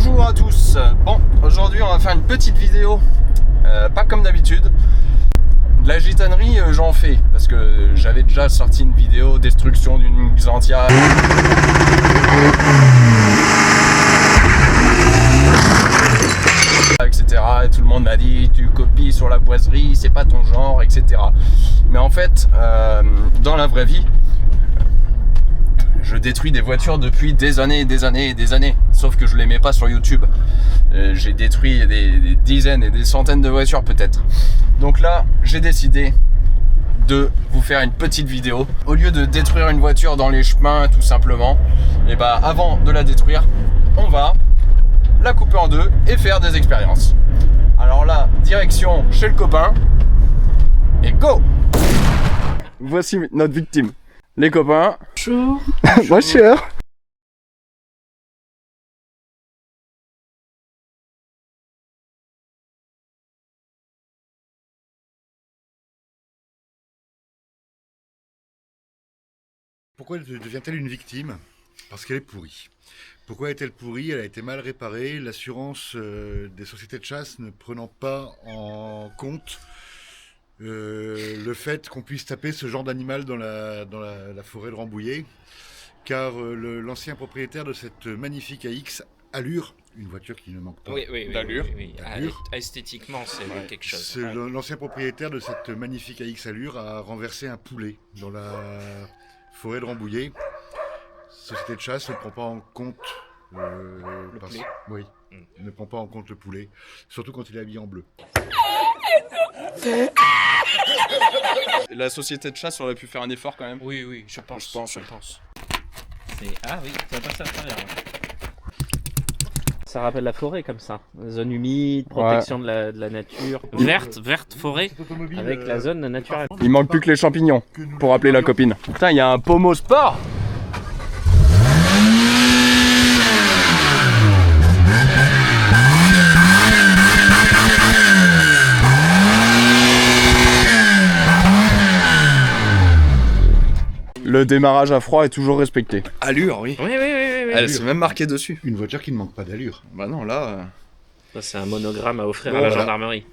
Bonjour à tous. Bon, aujourd'hui on va faire une petite vidéo, pas comme d'habitude. De la gitanerie, j'en fais parce que j'avais déjà sorti une vidéo destruction d'une Xantia. Etc. Et tout le monde m'a dit tu copies sur la boiserie, c'est pas ton genre, etc. Mais en fait, dans la vraie vie, je détruis des voitures depuis des années et des années et des années. Sauf que je les mets pas sur YouTube. J'ai détruit des dizaines et des centaines de voitures peut-être. Donc là, j'ai décidé de vous faire une petite vidéo. Au lieu de détruire une voiture dans les chemins tout simplement, et bah avant de la détruire, on va la couper en deux et faire des expériences. Alors là, direction chez le copain et go. Voici notre victime. Les copains. Bonjour. Bonjour. Pourquoi devient-elle une victime? Parce qu'elle est pourrie. Pourquoi est-elle pourrie? Elle a été mal réparée, l'assurance des sociétés de chasse ne prenant pas en compte le fait qu'on puisse taper ce genre d'animal dans la forêt de Rambouillet, car l'ancien propriétaire de cette magnifique AX Allure, une voiture qui ne manque pas d'allure. Oui. Esthétiquement, c'est quelque chose. L'ancien propriétaire de cette magnifique AX Allure a renversé un poulet dans la forêt de Rambouillet. Société de chasse ne prend pas en compte le poulet. Oui, ne prend pas en compte le poulet, surtout quand il est habillé en bleu. La société de chasse aurait pu faire un effort quand même. Oui, je pense. Ah oui, ça va passer à travers. Ça rappelle la forêt comme ça, zone humide, protection de la nature, verte forêt, avec la zone naturelle. Il manque plus que les champignons pour appeler la copine. Putain, il y a un pommeau sport. Le démarrage à froid est toujours respecté. Allure, oui. Oui. Elle s'est même marquée dessus. Une voiture qui ne manque pas d'allure. Bah non, là... Ça, c'est un monogramme à offrir à la gendarmerie.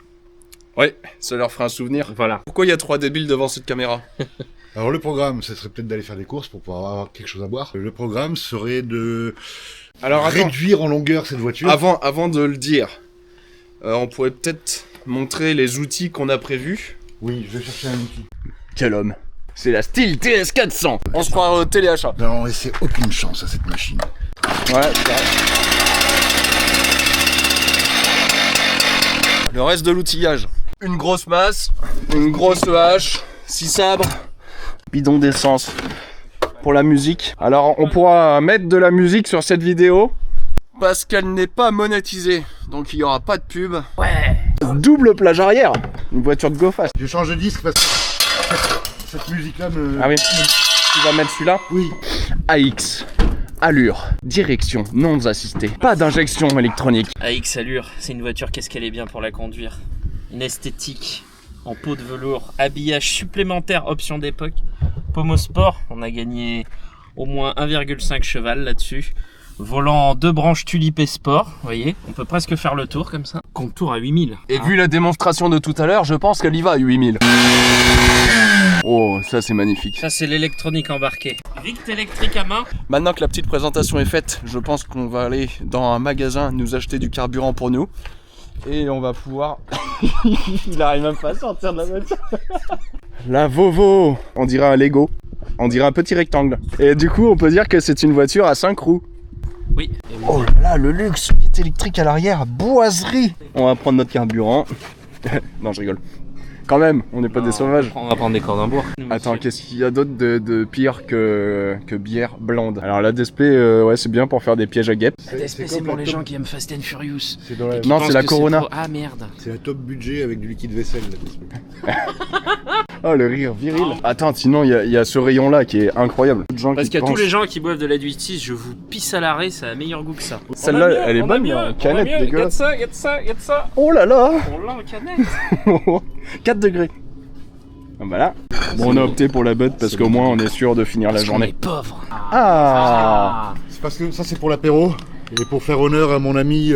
Ouais, ça leur fera un souvenir. Voilà. Pourquoi il y a 3 débiles devant cette caméra? Alors le programme, ce serait peut-être d'aller faire des courses pour pouvoir avoir quelque chose à boire. Le programme serait de réduire en longueur cette voiture. Avant de le dire, on pourrait peut-être montrer les outils qu'on a prévus. Oui, je vais chercher un outil. Quel homme! C'est la Steel TS400. On se croit au téléachat. Ben, on laissait aucune chance à cette machine. Ouais, c'est vrai. Le reste de l'outillage. Une grosse masse, une grosse hache, 6 sabres, bidon d'essence pour la musique. Alors on pourra mettre de la musique sur cette vidéo parce qu'elle n'est pas monétisée. Donc il n'y aura pas de pub. Ouais. Double plage arrière. Une voiture de go fast. Je change de disque parce que cette musique-là me... Ah oui. Tu vas mettre celui-là? Oui. AX. Allure. Direction non assistée. Pas d'injection électronique. AX Allure, c'est une voiture, qu'est-ce qu'elle est bien pour la conduire. Une esthétique en peau de velours, habillage supplémentaire, option d'époque. Pommeau sport, on a gagné au moins 1,5 cheval là-dessus. Volant 2 branches Tulipe Sport, vous voyez, on peut presque faire le tour comme ça. Contour à 8000. Et vu la démonstration de tout à l'heure, je pense qu'elle y va à 8000. Oh, ça c'est magnifique. Ça c'est l'électronique embarquée. Rict électrique à main. Maintenant que la petite présentation est faite, je pense qu'on va aller dans un magasin nous acheter du carburant pour nous. Et on va pouvoir... Il arrive même pas à sortir de la voiture. La Volvo, on dirait un Lego. On dirait un petit rectangle. Et du coup, on peut dire que c'est une voiture à 5 roues. Oui. Oh là là, le luxe, vite électrique à l'arrière, boiserie. On va prendre notre carburant. Non, je rigole. Quand même, on n'est pas des sauvages. On va prendre des Cordembourg. Attends, qu'est-ce qu'il y a d'autre de pire que bière blonde? Alors la DSP, ouais, c'est bien pour faire des pièges à guêpes. La DSP, c'est pour les gens qui aiment Fast and Furious. C'est dans la... Non, c'est la Corona. Ah merde. C'est la top budget avec du liquide vaisselle. Là, Oh, le rire viril. Attends, sinon, il y a ce rayon-là qui est incroyable. Parce qu'il y a tous les gens qui boivent de la Duitis, je vous pisse à l'arrêt, ça a meilleur goût que ça. Celle-là, elle est bonne, mais en canette, dégueulasse. Y'a de ça. Oh là là. On l'a en canette. 4 degrés. Voilà. Bon, on a opté pour la Bud parce qu'au moins on est sûr de finir la journée. On est pauvres. Ah. C'est parce que ça c'est pour l'apéro. Et pour faire honneur à mon ami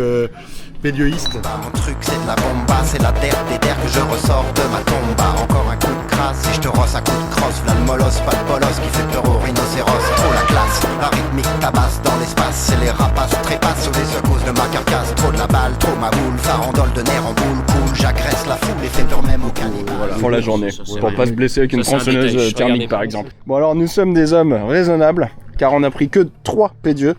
pédioïste. Mon truc c'est de la bomba, c'est la terre des terres que je ressors de ma tomba. Encore un coup de crasse et je te rosse un coup de crosse. V'là le molosse, pas de bolos qui fait peur au rhinocéros. Trop la classe, la rythmique tabasse dans l'espace. C'est les rapaces trépassent sur les secousses de ma carcasse. Trop de la balle, trop ma boule, farandole de nerfs en boule. Cool, j'agresse la foule et fais peur même au cannibale. Voilà, pour la journée, pour pas se blesser avec une Ça, c'est un tronçonneuse détail, je thermique regardais par pas. exemple. Bon alors nous sommes des hommes raisonnables car on a pris que 3 pédieux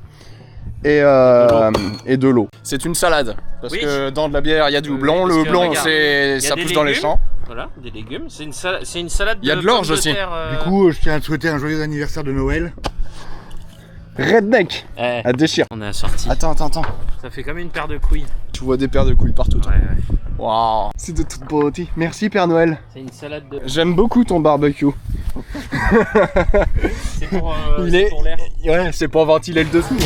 et de l'eau. C'est une salade parce Oui. que dans de la bière il y a du houblon, parce le que, houblon regarde, c'est y a ça des pousse dans les légumes. champs. Voilà, des légumes. C'est une salade Il y a de l'orge pommes aussi. terre, Du coup, je tiens à te souhaiter un joyeux anniversaire de Noël. Redneck, eh, à déchire. on est assorti. Attends. Ça fait comme une paire de couilles. Tu vois des paires de couilles partout. toi. Ouais. Waouh, c'est de toute beauté. Merci Père Noël. C'est une salade de. J'aime beaucoup ton barbecue. C'est pour, Il c'est est- pour l'air. Ouais, c'est pour ventiler le dessous.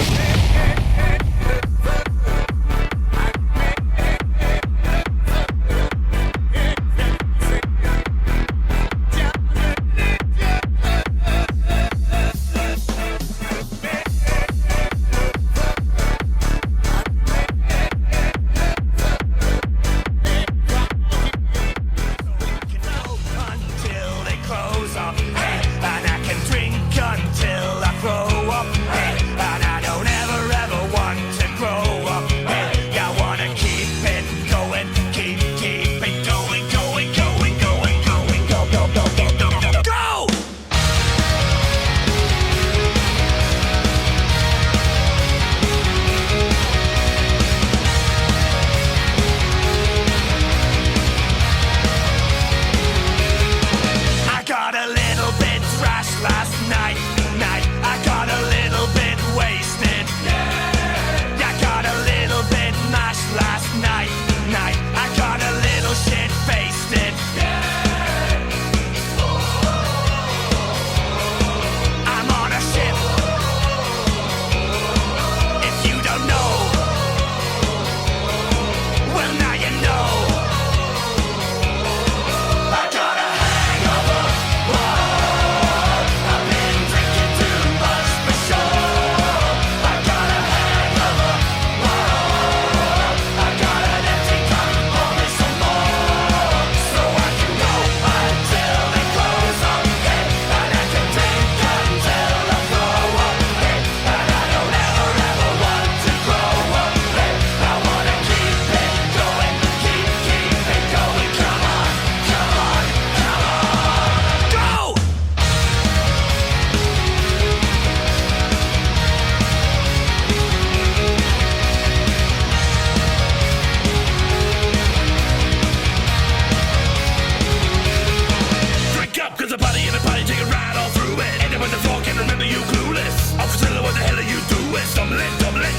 Until they close up, hey, and I can drink until I throw up, hey, and I don't ever want to grow up, hey, I wanna keep it going, keep it going, go! I got a little bit trashed last night. I got a little bit wasted. I got a little bit mashed last night. I got a little shit faced it. I'm on a ship. If you don't know, well now you know. I got a hangover. I've been drinking too much for sure. I got a hangover. I got an empty cup, pour me some more, so I can go until it close up, hey, and I can drink until I throw up, hey, and I don't ever want to grow up, hey, I wanna keep it going, keep it going, come on, go! Drink up, cause a party in a party, take a ride all through it. End up on the floor, can't remember you clueless. Officer, what the hell are you doing? Stumbling,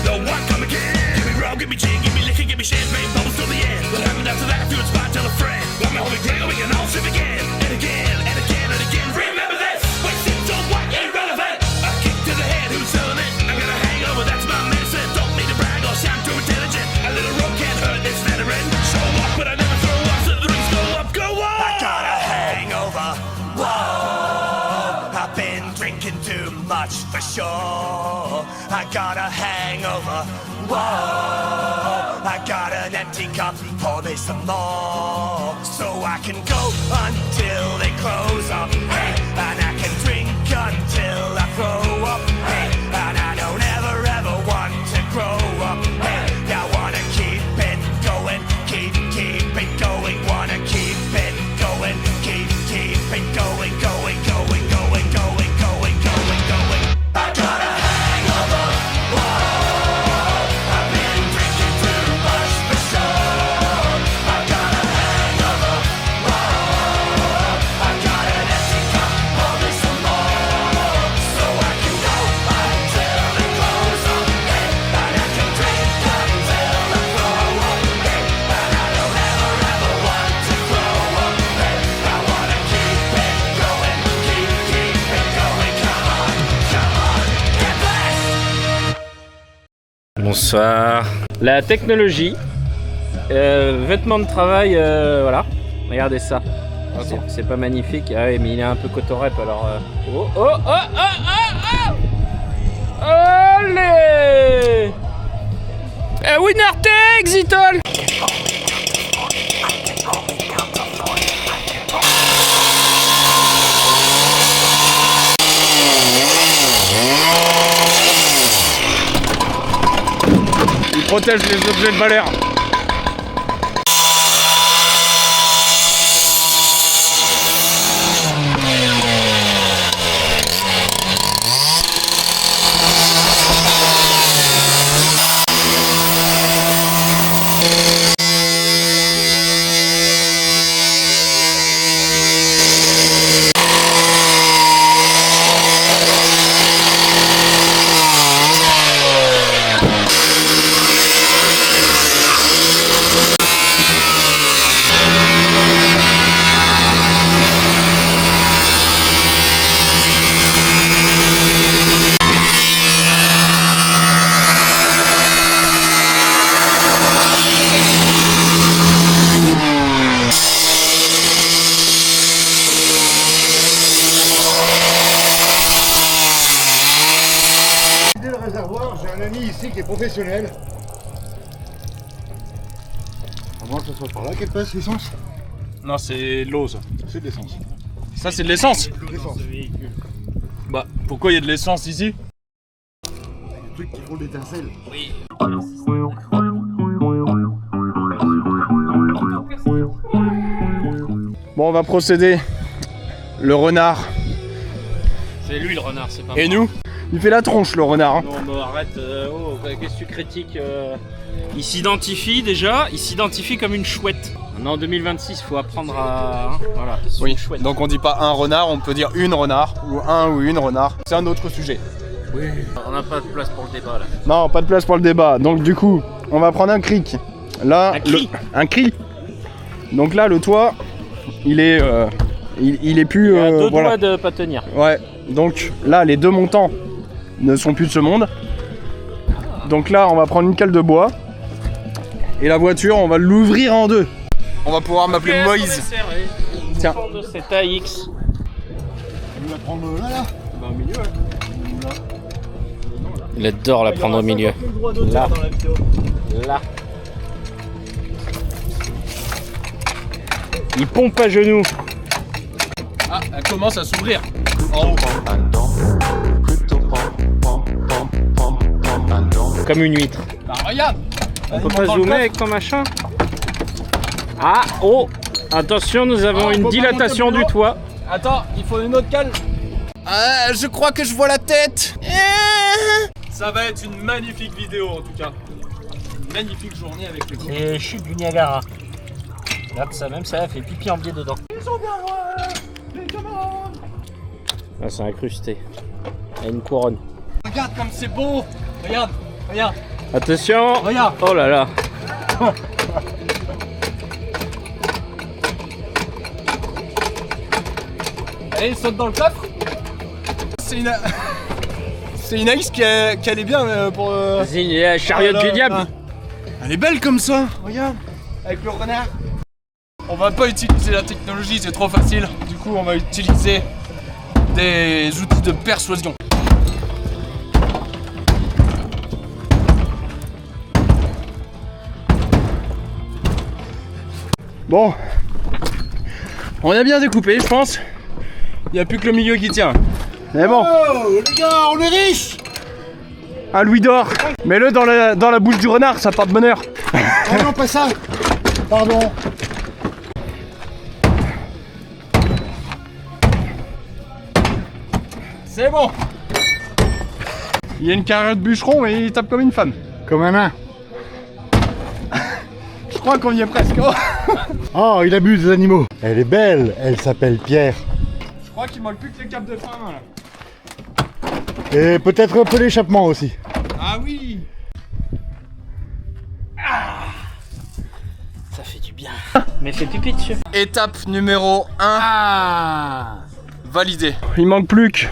no one come again. Give me rum, give me gin, give me liquor, give me champagne, bubbles till the end. What happened after that? If you inspired, tell a friend. Got my homie Greg, we can all sip again. And again, and again, and again. Remember this, when it's so what irrelevant. A kick to the head, who's selling it? I got a hangover, that's my medicine. Don't need to brag or sound too intelligent. A little rum can't hurt this veteran. Show up, but I never throw up, so the drinks go on. I got a hangover. Whoa, I've been drinking too much for sure. I got a hangover. Whoa, I got an empty cup, pour me some more, so I can go until they close up, hey, and I can drink until I throw up, hey, and I don't ever want to grow up, hey, I wanna keep it going, keep it going, wanna keep it going, keep it going. I got a hangover. I've been drinking too much for sure. I got a hangover. I got an empty cup, pour me some more, so I can go until it close up, hey, and I can drink until I throw up, hey, and I don't ever want to grow up, hey, I wanna keep it going, keep it going, come on, get blessed! Bonsoir. La technologie, vêtements de travail, voilà. Regardez ça. C'est pas magnifique. Ah oui, mais il est un peu cotorep alors. Oh. Allez! winner takes it all. Il protège les objets de valeur. Le réservoir, j'ai un ami ici qui est professionnel. À moins que ce soit par là qu'elle passe l'essence. Non, c'est l'eau ça. C'est de l'essence. Ça, c'est de l'essence. L'essence. Bah, pourquoi il y a de l'essence ici? Des trucs qui font de l'étincelle. Bon, on va procéder. Le renard. C'est lui le renard, c'est pas Et nous? Il fait la tronche, le renard. Hein. Non, mais arrête, qu'est-ce que tu critiques Il s'identifie déjà, il s'identifie comme une chouette. Maintenant en 2026, il faut apprendre à. Voilà, c'est Oui, une chouette. donc on dit pas un renard, on peut dire une renard, ou un ou une renard. C'est un autre sujet. Oui. On n'a pas de place pour le débat là. Non, pas de place pour le débat. Donc du coup, on va prendre un cric. Là, Un cri. un cri. Donc là, le toit, il est, il est plus. Il y a deux voilà. doigts de pas tenir. Ouais. Donc là, les deux montants ne sont plus de ce monde. Donc là, on va prendre une cale de bois. Et la voiture, on va l'ouvrir en deux. On va pouvoir m'appeler Moïse. Tiens. De cet AX. On va prendre là. Il adore la prendre au milieu. Là. Là. Il pompe à genoux. Ah, elle commence à s'ouvrir. En haut. Comme une huître. Bah regarde. On peut pas zoomer avec ton machin. Ah, oh. Attention, nous avons Oh, une faut pas dilatation monter du plus toit. Attends, il faut une autre cale. Ah, je crois que je vois la tête. Ça va être une magnifique vidéo en tout cas. Une magnifique journée avec les copains. C'est chute du Niagara. Regarde ça, même ça fait pipi en biais dedans. Ah, c'est incrusté. Il y a une couronne. Regarde comme c'est beau. Regarde, regarde. Attention. Regarde. Oh là là. Allez, saute dans le coffre. C'est une... C'est une Ace qui allait bien pour... Vas-y, il y a la chariote du diable. Elle est belle comme ça. Regarde, avec le renard. On va pas utiliser la technologie, c'est trop facile. Du coup, on va utiliser des outils de persuasion. Bon, on a bien découpé, je pense. Il n'y a plus que le milieu qui tient. Mais bon. Oh les gars, on est riches. Un louis d'or. Mets-le dans la bouche du renard, ça porte bonheur. Oh non, pas ça. Pardon. C'est bon. Il y a une carrière de bûcheron mais il tape comme une femme. Comme un nain. Je crois qu'on y est presque. Oh. Oh, il abuse des animaux. Elle est belle, elle s'appelle Pierre. Je crois qu'il manque plus que les capes de frein là. Et peut-être un peu l'échappement aussi. Ah oui. Ça fait du bien. Mais fais pipi dessus. Étape numéro 1. Ah. Validé. Il manque plus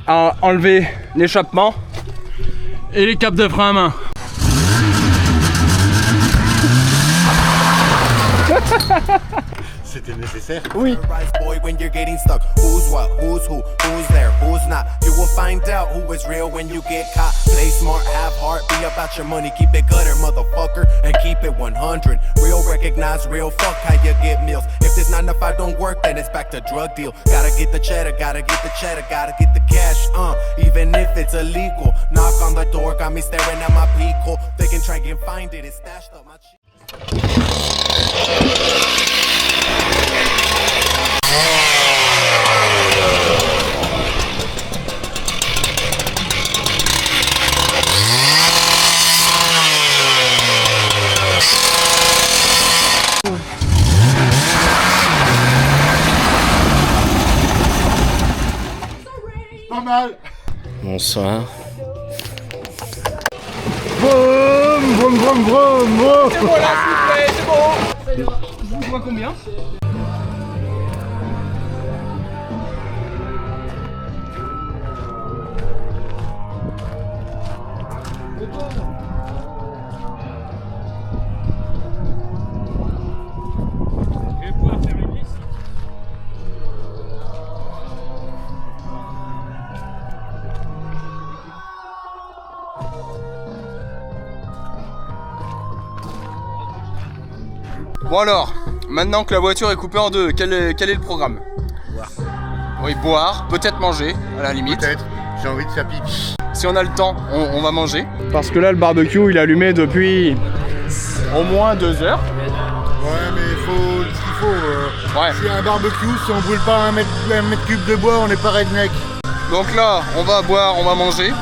à enlever l'échappement et les capes de frein à main. C'était nécessaire. Oui. Boy, when you're getting stuck, who's what, who's who, who's there, who's not. You will find out who is real when you get caught. Play smart, have heart, be a about your money, keep it gutter, motherfucker, and keep it 100. Real recognize real, fuck how you get meals. If this 9 to 5 don't work, then it's back to drug deal. Gotta get the cheddar, gotta get the cheddar, gotta get the cash, even if it's illegal. Knock on the door, got me staring at my peephole. They can try and find it, it's stashed up my cheek. Pas mal. Bonsoir. Vroom, vroom, vroom, vroom, vroom. C'est bon là, s'il vous plaît, c'est bon. Je vois combien? Je vais pouvoir faire une liste. Bon alors, maintenant que la voiture est coupée en deux, quel est le programme? Boire. Oui, boire, peut-être manger, à la limite. Peut-être, j'ai envie de faire pipi. Si on a le temps, on va manger. Parce que là, le barbecue, il est allumé depuis au moins 2 heures. Ouais, mais il faut ce qu'il faut. Ouais. S'il y a un barbecue, si on brûle pas un mètre cube de bois, on n'est pas redneck. Donc là, on va boire, on va manger.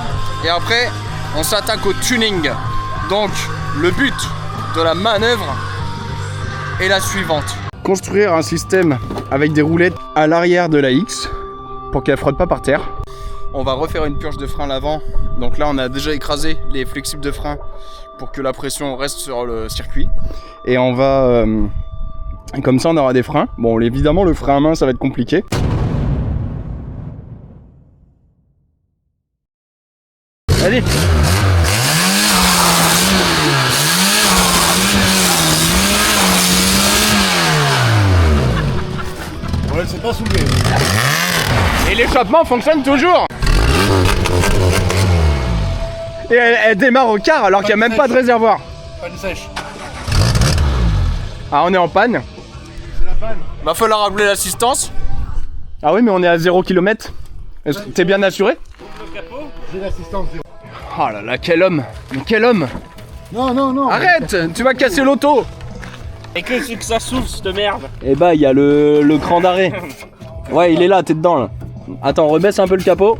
Et après, on s'attaque au tuning. Donc, le but de la manœuvre est la suivante. Construire un système avec des roulettes à l'arrière de la X pour qu'elle frotte pas par terre. On va refaire une purge de frein à l'avant. Donc là, on a déjà écrasé les flexibles de frein pour que la pression reste sur le circuit. Et on va... comme ça, on aura des freins. Bon, évidemment, le frein à main, ça va être compliqué. Allez! Ouais, c'est pas soulevé. Et l'échappement fonctionne toujours. Et elle démarre au quart alors qu'il n'y a même pas de réservoir. Panne sèche. Ah, on est en panne. C'est la panne. Va falloir appeler l'assistance. Ah oui, mais on est à 0 km. T'es bien assuré? J'ai l'assistance. Oh là là, quel homme. Mais quel homme. Non, non, non. Arrête, tu vas casser l'auto. Et que ça souffle cette merde. Eh bah, il y a le cran d'arrêt. Ouais, il est là, t'es dedans là. Attends, rebaisse un peu le capot.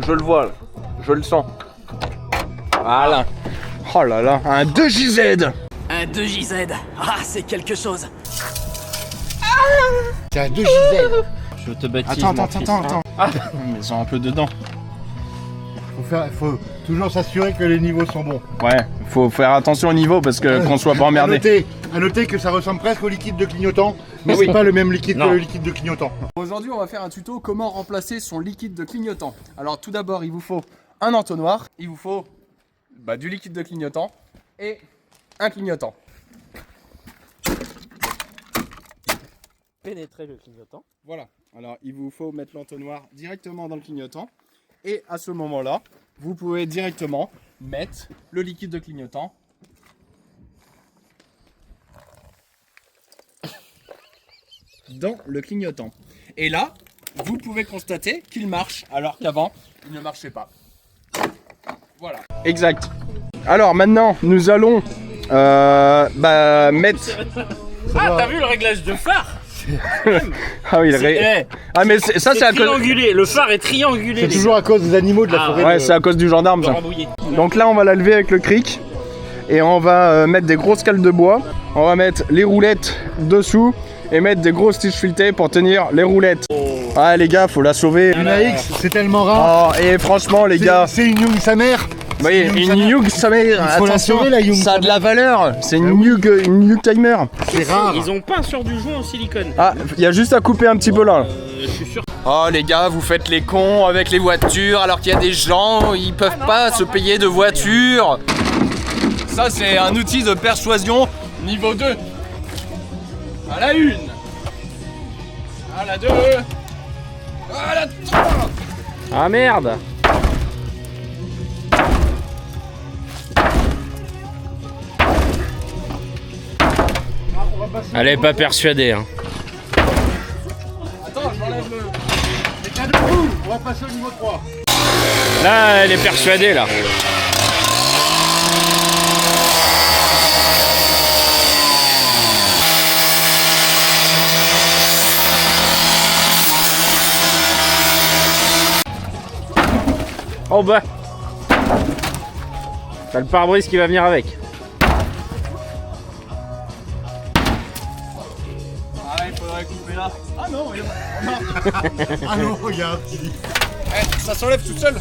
Je le vois là. Je le sens. Voilà. Oh là là, un 2JZ. Un 2JZ, ah c'est quelque chose. C'est un 2JZ. Je te baptise. Attends. Ah, mais ils sont un peu dedans. Faut toujours s'assurer que les niveaux sont bons. Ouais, faut faire attention au niveau parce que qu'on soit pas emmerdé. À noter que ça ressemble presque au liquide de clignotant, mais Oui. c'est pas le même liquide Non. que le liquide de clignotant. Aujourd'hui, on va faire un tuto comment remplacer son liquide de clignotant. Alors tout d'abord, il vous faut un entonnoir, il vous faut du liquide de clignotant et un clignotant. Pénétrer le clignotant. Voilà. Alors, il vous faut mettre l'entonnoir directement dans le clignotant et à ce moment-là, vous pouvez directement mettre le liquide de clignotant dans le clignotant. Et là, vous pouvez constater qu'il marche alors qu'avant, il ne marchait pas. Voilà. Exact. Alors maintenant, nous allons mettre... Ah, t'as vu le réglage de phare? Ah oui, ah mais ça c'est à cause... triangulé, le phare est triangulé. C'est toujours à cause des animaux de la forêt. Ouais, c'est à cause du gendarme ça. Donc là, on va la lever avec le cric et on va mettre des grosses cales de bois. On va mettre les roulettes dessous et mettre des grosses tiges filetées pour tenir les roulettes. Ah les gars, faut la sauver. Une AX, c'est tellement rare. Oh, et franchement les gars, C'est une Young sa mère. oui, une Yug sa mère. Il faut la Attention, sauver, la Yug ça a sa de la valeur. C'est une Yug timer. C'est rare. Ils ont peint sur du joint en silicone. Ah, il y a juste à couper un petit peu là. Je suis sûr. Oh les gars, vous faites les cons avec les voitures alors qu'il y a des gens, ils peuvent pas se payer de voiture. Ça c'est un outil de persuasion niveau 2. À la 1. À la 2. À la 3. Ah merde. Elle est pas persuadée. Hein. Attends, j'enlève le... Et tiens debout, on va passer au niveau 3. Là, elle est persuadée là. Oh bah. T'as le pare-brise qui va venir avec. Ah, il faudrait couper là. Ah non, Ah non, regarde, il dit. ça s'enlève tout seul.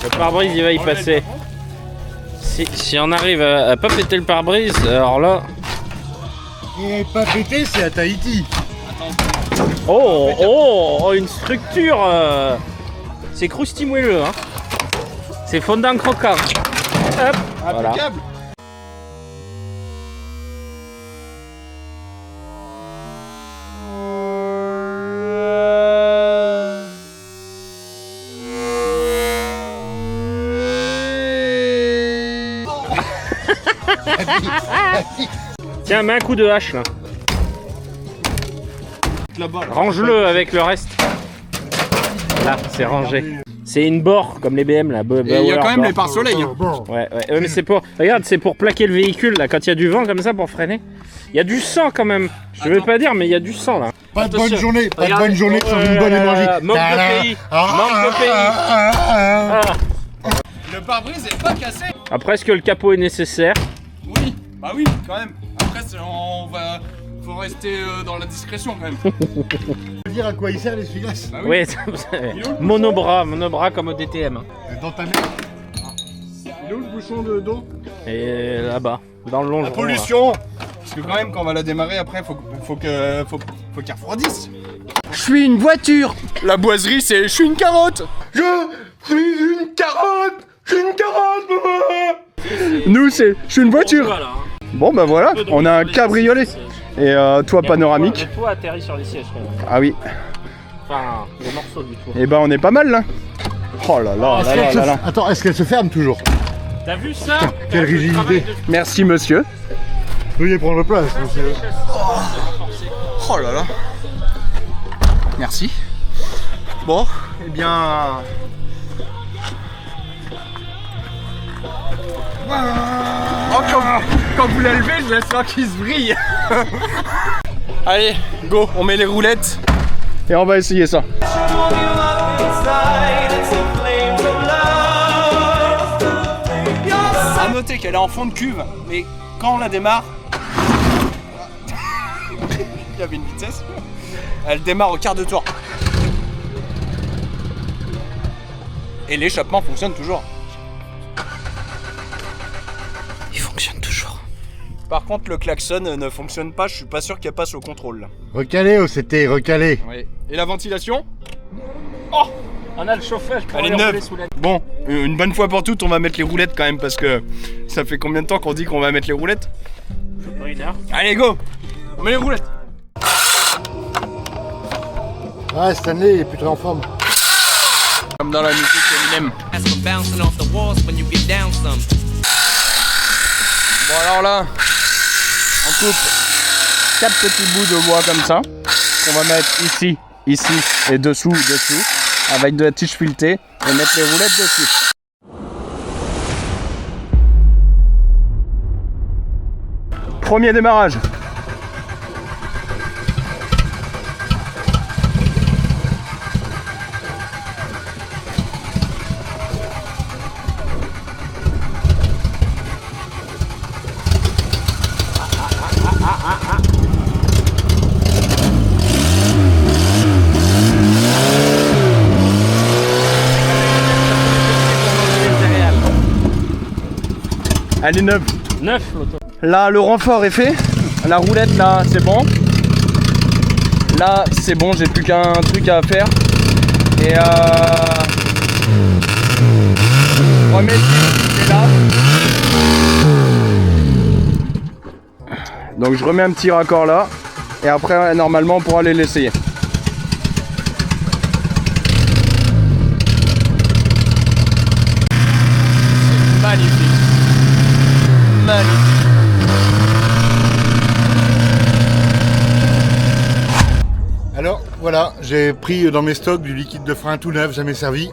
Le pare-brise il va y passer. Si on arrive à pas péter le pare-brise, alors là. Et pas pété, c'est à Tahiti. Oh, une structure. C'est croustillant moelleux, hein. C'est fondant croquant. Hop, voilà. Impeccable. Tiens, mets un coup de hache là. Range-le avec le reste. Là, c'est rangé. C'est une bore comme les BM là. Et il y a quand même les pare-soleil. Ouais, mais c'est pour. Regarde, c'est pour plaquer le véhicule là quand il y a du vent comme ça pour freiner. Il y a du sang quand même. Je vais pas dire, mais il y a du sang là. Pas de bonne journée, pas de bonne journée sur une bonne énergie. Manque de pays. Manque de pays. Ah. Le pare-brise est pas cassé. Après, est-ce que le capot est nécessaire? Oui, bah oui, quand même. Après, faut rester dans la discrétion quand même. Tu veux dire à quoi il sert l'essuie-glace? Bah Oui, monobras comme au DTM. Dans ta main. Il est où le bouchon d'eau? Et là-bas, dans le long. La pollution. Parce que quand même, quand on va la démarrer, après, faut qu'elle refroidisse. Je suis une voiture. La boiserie, c'est je suis une carotte. Je suis une carotte. Je suis une carotte. Nous, c'est je suis une voiture. Bon, bah voilà, on a un cabriolet. Et toit panoramique. Le toit atterrit sur les sièges quand même. Ah oui. Enfin, les morceaux du toit. Et ben, on est pas mal là. Oh là là là là là. Attends, est-ce qu'elle se ferme toujours? T'as vu ça? Quelle rigidité. Merci monsieur. Veuillez prendre place. Monsieur. Oh là là. Merci. Bon, eh bien... Oh, quand vous la levez, je la sens qui se brille. Allez, go, on met les roulettes. Et on va essayer ça. À noter qu'elle est en fond de cuve, mais quand on la démarre... Il y avait une vitesse. Elle démarre au quart de tour. Et l'échappement fonctionne toujours. Il fonctionne toujours. Par contre, le klaxon ne fonctionne pas, je suis pas sûr qu'elle passe au contrôle. Là. Recalé, OCT, recalé. Oui. Et la ventilation? Oh, on a le chauffage pour elle est aller rouler neuve. sous la... Bon, une bonne fois pour toutes, on va mettre les roulettes quand même parce que ça fait combien de temps qu'on dit qu'on va mettre les roulettes? Une heure. Allez, go! On met les roulettes. Ah, Stanley, il est plus très en forme. Comme dans la musique Eminem. Bon alors là, on coupe 4 petits bouts de bois comme ça, qu'on va mettre ici, ici et dessous, avec de la tige filetée et mettre les roulettes dessus. Premier démarrage. Elle est neuve. Neuf l'auto. Là, le renfort est fait. La roulette, là, c'est bon. Là, c'est bon, j'ai plus qu'un truc à faire. Et remettre c'est là. Donc je remets un petit raccord là. Et après, normalement, on pourra aller l'essayer. Magnifique. voilà, j'ai pris dans mes stocks du liquide de frein tout neuf, jamais servi.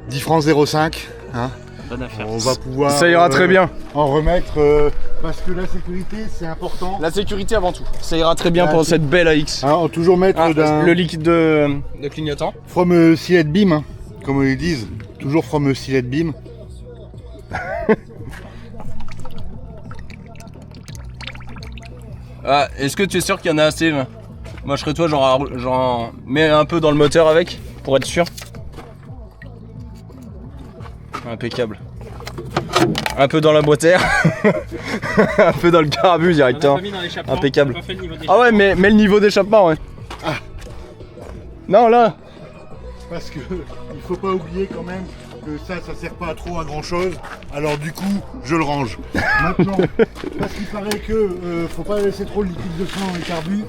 10 francs 0,5. Hein. Bonne affaire. On va pouvoir Ça ira très bien. en remettre parce que la sécurité c'est important. La sécurité avant tout. Ça ira très bien pour cette belle AX. Hein, toujours mettre Le liquide de clignotant. from Sillet Beam, hein, comme ils disent. Toujours from Sillet Beam. Ah, est-ce que tu es sûr qu'il y en a assez? Moi je serais toi, genre mets un peu dans le moteur avec, pour être sûr. Impeccable. Un peu dans la boîte air. Un peu dans le carbu directement. Impeccable. Ah ouais, mais le niveau d'échappement, ouais. Ah. Non, là. Parce que il faut pas oublier quand même que ça sert pas trop à grand chose. Alors du coup, je le range. Maintenant, parce qu'il paraît que faut pas laisser trop le liquide de frein dans les carbus.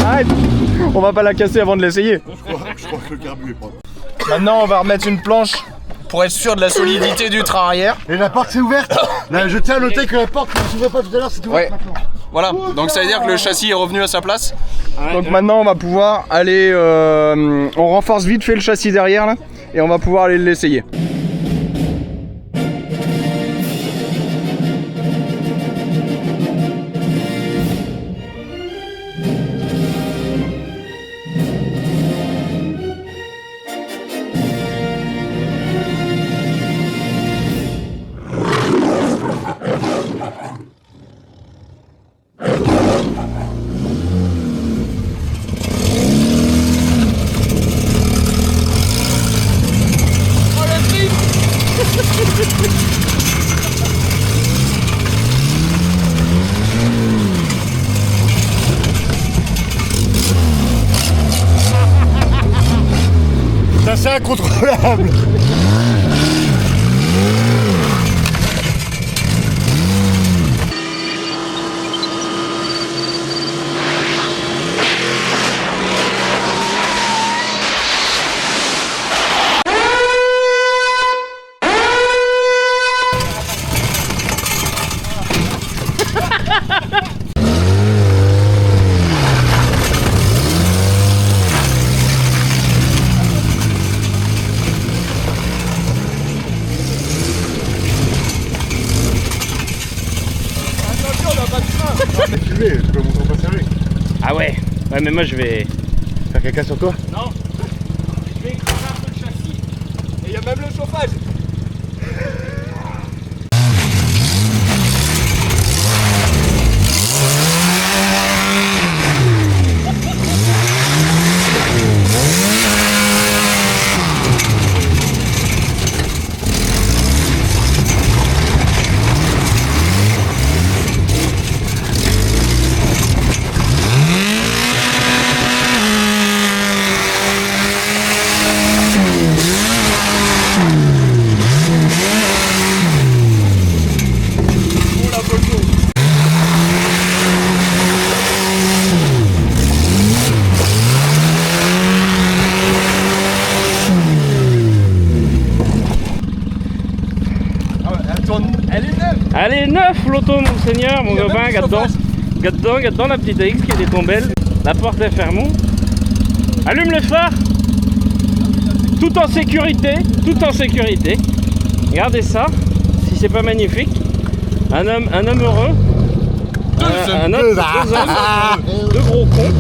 Arrête. On va pas la casser avant de l'essayer. Je crois que le carbu est propre. Maintenant, on va remettre une planche pour être sûr de la solidité du train arrière. Et la porte s'est ouverte. Là, je tiens à noter que la porte ne s'ouvrait pas tout à l'heure, c'est ouvert Ouais. maintenant. Voilà, donc ça veut dire que le châssis est revenu à sa place. Donc maintenant on va pouvoir aller, on renforce vite fait le châssis derrière là, et on va pouvoir aller l'essayer. Ça c'est incontrôlable. Je peux monter en passager. Ah ouais. Ouais, mais moi je vais. Faire caca sur toi? Non, je vais écraser un peu le châssis, et il y a même le chauffage. Allez, neuf l'auto, monseigneur, mon copain, regarde dedans la petite AX qui est tombelle. La porte est fermée. Allume le phare. Tout en sécurité, Regardez ça, si c'est pas magnifique. Un homme heureux. Deux hommes, deux gros cons.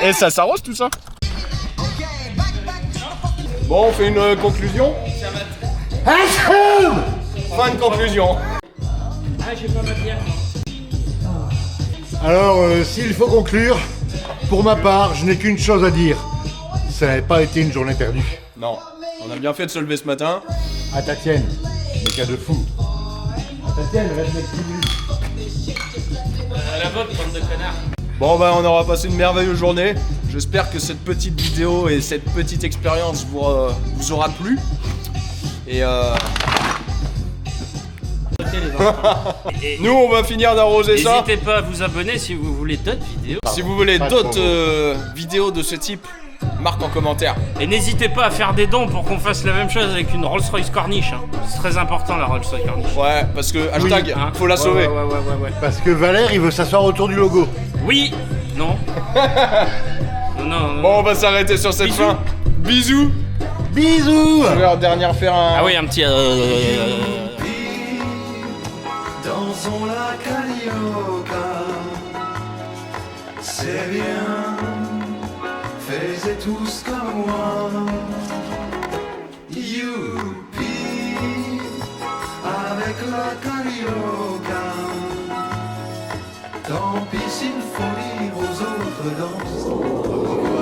Et ça s'arrose tout ça. Bon, on fait une conclusion. Fin de conclusion. Ah, j'ai pas ma bière. Alors, s'il faut conclure, pour ma part, je n'ai qu'une chose à dire. Ça n'a pas été une journée perdue. Non, on a bien fait de se lever ce matin. À ta tienne, mais cas de fou. À ta tienne, reste mec. La vôtre, bande de connards. Bon bah on aura passé une merveilleuse journée. J'espère que cette petite vidéo et cette petite expérience vous aura plu. Et nous on va finir d'arroser ça. N'hésitez pas à vous abonner si vous voulez d'autres vidéos. Si vous voulez Pas de d'autres vidéos de ce type, marque en commentaire. Et n'hésitez pas à faire des dons pour qu'on fasse la même chose avec une Rolls-Royce Corniche. Hein. C'est très important la Rolls-Royce Corniche. Ouais, parce que hashtag, Hein. faut la sauver. Ouais. Parce que Valère, il veut s'asseoir autour du logo. Oui. Non. non. Bon, on va s'arrêter sur cette Bisous. fin. Bisous. Bisous. Je vais en dernière faire un. Ah oui, un petit. Dansons la carioca, c'est bien, faites tous comme moi. Youpi, avec la carioca, tant pis s'il faut dire aux autres danses.